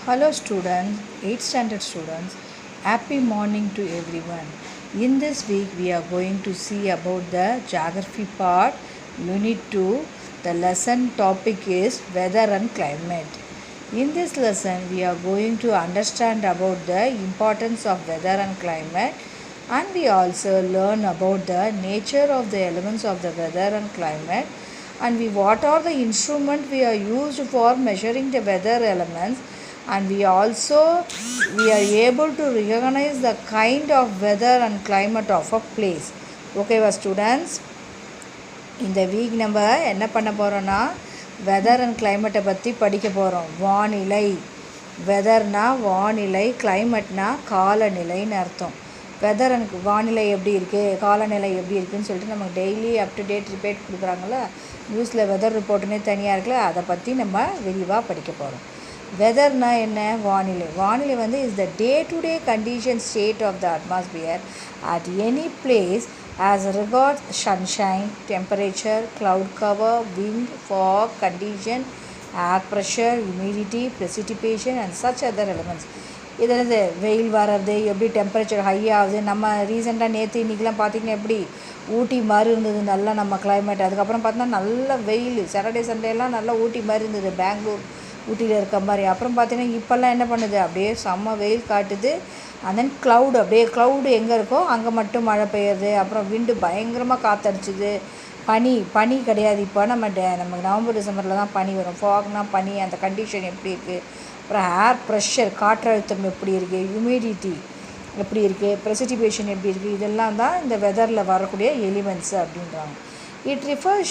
Hello students, 8th standard students. Happy morning to everyone. In this week we are going to see about the geography part, unit 2. The lesson topic is weather and climate. In this lesson we are going to understand about the importance of weather and climate, and we also learn about the nature of the elements of the weather and climate, and what are the instruments we are used for measuring the weather elements, and we are able to recognize the kind of weather and climate of a place. Okay students, இந்த week நம்ம என்ன பண்ண போகிறோன்னா weather and கிளைமேட்டை பற்றி படிக்க போகிறோம். வானிலை, வெதர்னா வானிலை, கிளைமேட்னா காலநிலைன்னு அர்த்தம். வெதர் அண்ட் வானிலை எப்படி இருக்குது, காலநிலை எப்படி இருக்குதுன்னு சொல்லிட்டு நமக்கு daily up to date report கொடுக்குறாங்கள, நியூஸில் வெதர் ரிப்போர்ட்டுன்னே தனியாக இருக்குல்ல, அதை பற்றி நம்ம விரிவாக படிக்க போகிறோம். வெதர்னா என்ன? வானிலை. வானிலை வந்து is the day to day condition state of the atmosphere at any place as regards sunshine, temperature, cloud cover, wind, fog, condition, air pressure, humidity, precipitation and such other elements. இதில் வெயில் வர்றது, எப்படி டெம்பரேச்சர் ஹை ஆகுது. நம்ம ரீசெண்டாக நேற்று இன்றைக்கெலாம் பார்த்திங்கன்னா எப்படி ஊட்டி மாதிரி இருந்தது நல்லா நம்ம கிளைமேட். அதுக்கப்புறம் பார்த்தோன்னா நல்ல வெயில், சாட்டர்டே சண்டேலாம் நல்லா ஊட்டி மாதிரி இருந்தது, பெங்களூர் ஊட்டியில் இருக்க மாதிரி. அப்புறம் பார்த்தீங்கன்னா இப்போல்லாம் என்ன பண்ணுது, அப்படியே செம்ம வெயில் காட்டுது. அண்ட் தென் க்ளவுடு, அப்படியே க்ளவுடு எங்கே இருக்கோ அங்கே மட்டும் மழை பெய்யுறது. அப்புறம் விண்டு பயங்கரமாக காற்றடிச்சிது. பனி கிடையாது இப்போ. நம்ம நவம்பர் டிசம்பரில் தான் பனி வரும். ஃபாக்னா பனி, அந்த கண்டிஷன் எப்படி இருக்குது. அப்புறம் ஏர் ப்ரெஷர், காற்றழுத்தம் எப்படி இருக்குது, ஹியூமிடிட்டி எப்படி இருக்குது, ப்ரெசிபிட்டேஷன் எப்படி இருக்குது. இதெல்லாம் தான் இந்த வெதரில் வரக்கூடிய எலிமெண்ட்ஸு அப்படின்றாங்க. It refers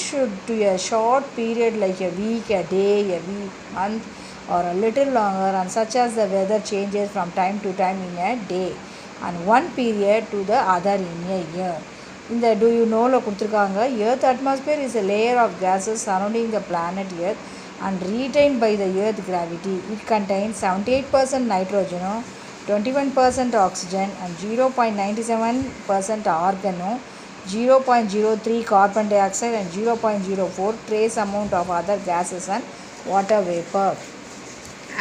to a short period like a week, a day, a week, month or a little longer, and such as the weather changes from time to time in a day and one period to the other in a year. In the do you knowல கொடுத்துருக்காங்க. Earth atmosphere is a layer of gases surrounding the planet Earth and retained by the Earth gravity. It contains 78% nitrogen, 21% oxygen and 0.97% argon, 0.03 carbon dioxide and 0.04 trace amount of other gases and water vapor.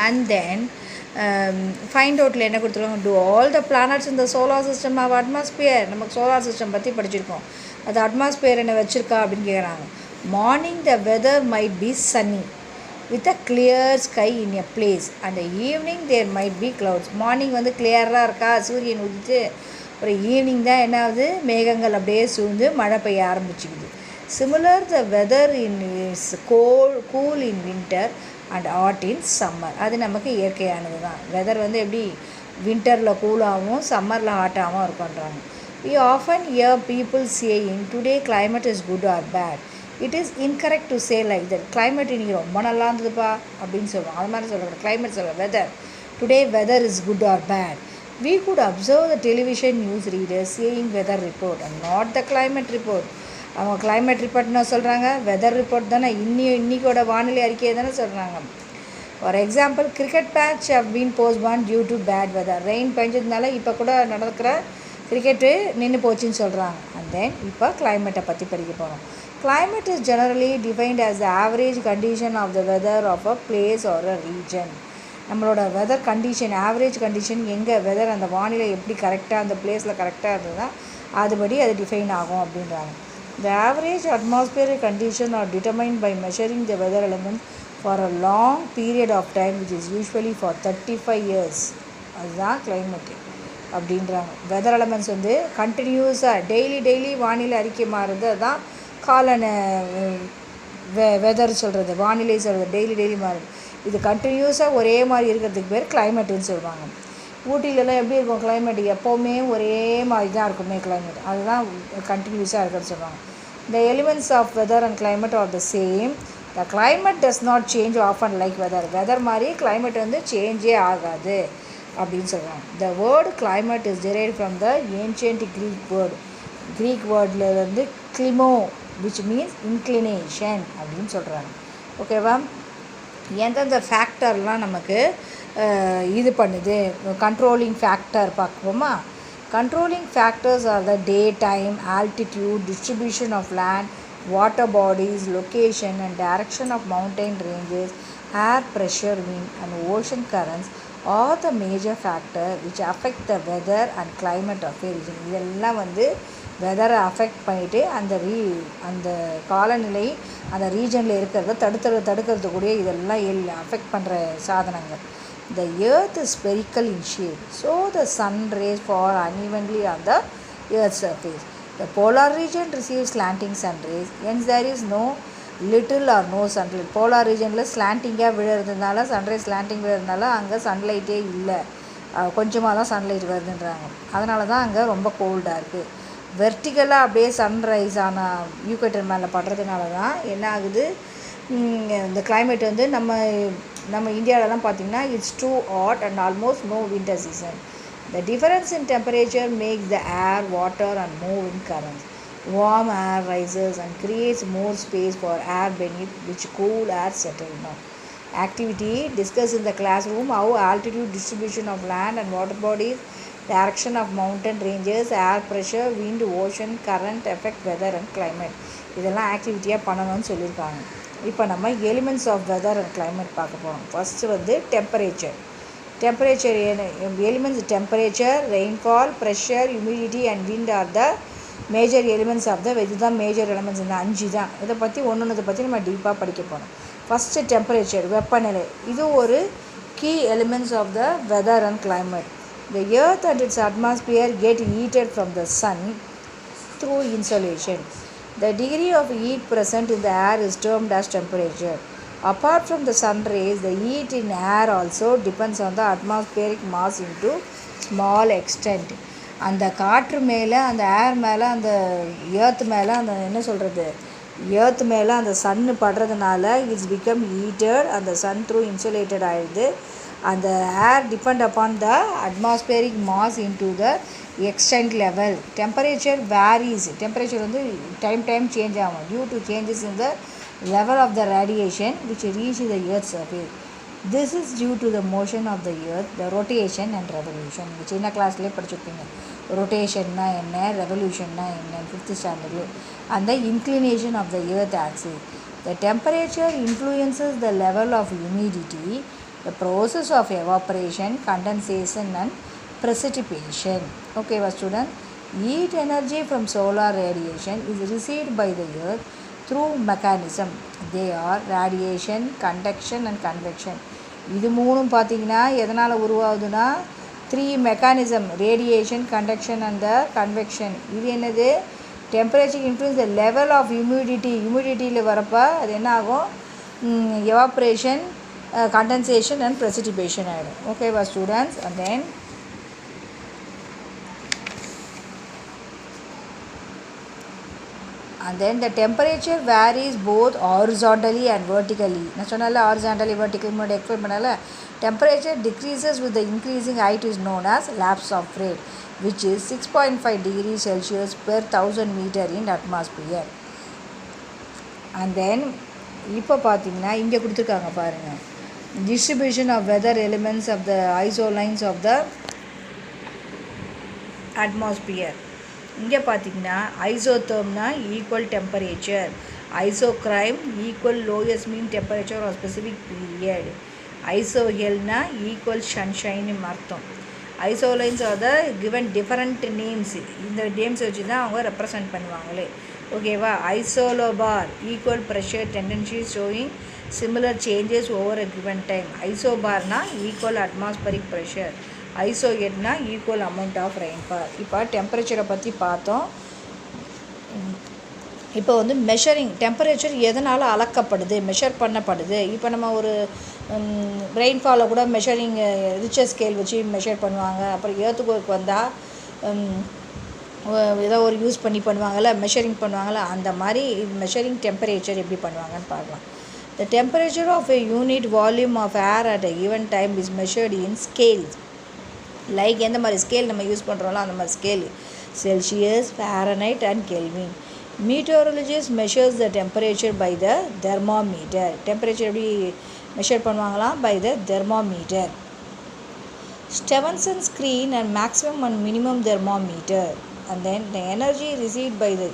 And then find outல என்ன கொடுத்துருக்காங்க, do all the planets in the solar system have atmosphere. நமக்கு solar system பற்றி படிச்சிருக்கோம். அது atmosphere என்ன வச்சுருக்கா அப்படின்னு கேட்குறாங்க. Morning the weather might be sunny with a clear sky in a place and the evening there might be clouds. Morning வந்து கிளியராக இருக்கா, சூரியன் உதித்து, அப்புறம் ஈவினிங் தான் என்ன ஆகுது, மேகங்கள் அப்படியே சூழ்ந்து மழை பெய்ய ஆரம்பிச்சுக்குது. Similar the weather in is cool in winter and hot in summer. அது நமக்கு இயற்கையானது தான். வெதர் வந்து எப்படி வின்டரில் கூலாகவும் சம்மரில் ஹாட்டாகவும் இருக்குன்றாங்க. We often hear people saying today climate is good or bad. It is incorrect to say like that. Climate இன்றைக்கி ரொம்ப நல்லா இருந்ததுப்பா அப்படின்னு சொல்லுவோம். அது மாதிரி சொல்லக்கூடாது. கிளைமேட் சொல்ல weather, today weather is good or bad. We could observe the television news readers saying weather report and not the climate report. அவங்க climate report சொல்கிறாங்க, weather report தானே, இன்னைக்கோட வானிலை அறிக்கையை தானே சொல்கிறாங்க. For example, cricket match have been postponed due to bad weather. Rain பெஞ்சதுனால இப்போ கூட நடக்கிற கிரிக்கெட்டு நின்று போச்சுன்னு சொல்கிறாங்க. அண்ட் தென் இப்போ கிளைமேட்டை பற்றி படிக்க போகிறோம். Climate is generally defined as the average condition of the weather of a place or a region. நம்மளோட வெதர் கண்டிஷன், ஆவரேஜ் கண்டிஷன், எங்கே வெதர் அந்த வானிலை எப்படி கரெக்டாக அந்த பிளேஸில் கரெக்டாக இருந்ததுன்னா அதுபடி அது டிஃபைன் ஆகும் அப்படின்றாங்க. The average atmospheric condition are determined by measuring the weather element for a long period of time which is usually for 35 years. அதுதான் கிளைமேட்டு அப்படின்றாங்க. வெதர் எலிமெண்ட்ஸ் வந்து கண்டினியூஸாக டெய்லி வானிலை அறிக்கை மாறுறது, அதுதான் வெதர் சொல்கிறது, வானிலை சொல்கிறது. டெய்லி மாறுது. இது கண்டினியூஸாக ஒரே மாதிரி இருக்கிறதுக்கு பேர் கிளைமேட்டுன்னு சொல்லுவாங்க. ஊட்டிலலாம் எப்படி இருக்கும் கிளைமேட், எப்போவுமே ஒரே மாதிரி தான் இருக்குமே கிளைமேட், அதுதான் கண்டினியூஸாக இருக்கிறது சொல்லுவாங்க. The elements of weather and climate are the same. The climate does not change often like weather. Weather மாதிரி கிளைமேட் வந்து சேஞ்சே ஆகாது அப்படின்னு சொல்லுவாங்க. The word climate is derived from the ancient Greek வேர்ட்லேருந்து கிளிமோ விச் மீன்ஸ் இன்க்ளினேஷன் அப்படின்னு சொல்கிறாங்க. ஓகேவா? எந்தெந்த ஃபேக்டர்லாம் நமக்கு இது பண்ணுது, கண்ட்ரோலிங் ஃபேக்டர் பார்ப்போமா? Controlling factors are the day time, altitude, distribution of land, water bodies, location and direction of mountain ranges air pressure, wind and ocean currents are the major factor which affect the weather and climate of a region. இதெல்லாம் வந்து வெதரை affect பண்ணிவிட்டு அந்த காலநிலை அந்த ரீஜனில் இருக்கிறத தடுக்கிறதுக்கூடிய இதெல்லாம் affect பண்ணுற சாதனங்கள். The earth is spherical in shape, so the sun rays fall unevenly on the earth's surface. The polar region receives slanting sun rays, hence there is no little or no sunlight. Polar ரீஜனில் ஸ்லாண்டிங்காக விழுறதுனால sunrise slanting விழுறதுனால அங்கே சன்லைட்டே இல்லை, கொஞ்சமாக தான் sunlight வருதுன்றாங்க. அதனால தான் அங்கே ரொம்ப கோல்டாக இருக்குது. வெர்டிகலாக அப்படியே சன்ரைஸ் ஆனால் ஈக்குவேட்டர் மேலே படுறதுனால தான் என்ன ஆகுது, இந்த கிளைமேட் வந்து நம்ம இந்தியாவிலலாம் பார்த்திங்கன்னா it's too hot and almost no winter season. The difference in temperature makes the air, water and move in currents. Warm air rises and creates more space for air beneath which cool air settles down. Activity discussed in the classroom: how altitude, distribution of land and water bodies, direction of mountain ranges, air pressure, wind, ocean current affect weather and climate. இதெல்லாம் ஆக்டிவிட்டியாக பண்ணணும்னு சொல்லியிருக்காங்க. இப்போ நம்ம elements of weather and climate பார்க்க போகிறோம். First வந்து temperature. Elements temperature, rainfall, pressure, humidity and wind are the major elements of the இதுதான் major elements. இந்த 5 தான். இதை பற்றி ஒன்று பற்றி நம்ம டீப்பாக படிக்க போகிறோம். ஃபஸ்ட்டு டெம்பரேச்சர், வெப்பநிலை. இது ஒரு key elements of the weather and climate. The earth and its atmosphere get heated from the sun through insolation. The degree of heat present in the air is termed as temperature. Apart from the sun rays, the heat in air also depends on the atmospheric mass into small extent. அந்த காற்று மேலே, அந்த ஏர் மேலே, அந்த earth மேலே, அந்த என்ன சொல்கிறது, ஏர்த் மேலே அந்த சன்னு படுறதுனால இட்ஸ் பிகம் ஹீட்டட். அந்த சன் த்ரூ இன்சுலேட்டட் ஆகிடுது. அந்த air depend upon the atmospheric mass into the extent level. Temperature varies. Temperature வந்து டைம் சேஞ்ச் ஆகும் due to changes in the level of the radiation which reach the earth's surface. This is due to the motion of the earth, the rotation and revolution. சின்ன கிளாஸ்லேயே படிச்சிருப்பீங்க ரொட்டேஷன்னா என்ன, ரெவல்யூஷன்னா என்ன, 5th ஸ்டாண்டர்டில். and the inclination of the earth axis. The temperature influences the level of humidity, the process of evaporation, condensation and precipitation. Okay, student, heat energy from solar radiation is received by the earth through mechanism. They are radiation, conduction and convection. இது மூணும் பார்த்தீங்கன்னா எதனால் உருவாகுதுன்னா 3 mechanism: radiation, conduction and the convection. இது என்னது, temperature influence the level of ஹியூமிடிட்டியில் வரப்போ அது என்ன ஆகும், எவாப்ரேஷன், கண்டென்சேஷன் அண்ட் ப்ரெசிபிட்டேஷன் ஆகிடும். ஓகேவா students? and then the temperature varies both horizontally and vertically. நான் சொன்னால horizontally vertically முன்னாடி எக்ஸ்பிளைன் பண்ணல. Temperature decreases with the increasing height is known as lapse of rate, which is 6.5 degrees Celsius per 1000 meter in atmosphere. and then இப்போ பார்த்தீங்கன்னா இங்கே கொடுத்துருக்காங்க பாருங்கள், distribution of weather elements of the isolines of the atmosphere. இங்கே பார்த்திங்கன்னா ஐசோதர்ம்னா equal temperature, isocryme equal lowest mean temperature are specific period, ஐசோஹெல்னா equal sunshine அர்த்தம். Isolines are the given different names. இந்த நேம்ஸ் வச்சு தான் அவங்க ரெப்ரசன்ட் பண்ணுவாங்களே. ஓகேவா? Isallobar equal pressure tendency showing similar changes over a given time. ஐசோபார்னா equal atmospheric pressure, ஐசோஹெட்னா ஈக்குவல் அமௌண்ட் ஆஃப் ரெயின்ஃபால். இப்போ டெம்பரேச்சரை பற்றி பார்த்தோம். இப்போ வந்து மெஷரிங், டெம்பரேச்சர் எதனால் அளக்கப்படுது, மெஷர் பண்ணப்படுது. இப்போ நம்ம ஒரு ரெயின்ஃபாலை கூட மெஷரிங் ரிச்சர் ஸ்கேல் வச்சு மெஷர் பண்ணுவாங்க. அப்புறம் ஏர்த்துக்கு வந்தால் ஏதோ ஒரு யூஸ் பண்ணுவாங்கள்ல, மெஷரிங் பண்ணுவாங்கள்ல, அந்த மாதிரி மெஷரிங் டெம்பரேச்சர் எப்படி பண்ணுவாங்கன்னு பார்க்கலாம். The temperature of a unit volume of air at a given time is measured in scales. Like எந்த மாதிரி ஸ்கேல் நம்ம யூஸ் பண்ணுறோம்ல அந்த மாதிரி scale, Celsius, Fahrenheit and Kelvin. Meteorologist measures the temperature by the thermometer. Temperature எப்படி measure பண்ணுவாங்களாம்? By the thermometer. Stephenson screen and maximum and minimum thermometer. And then the energy received by the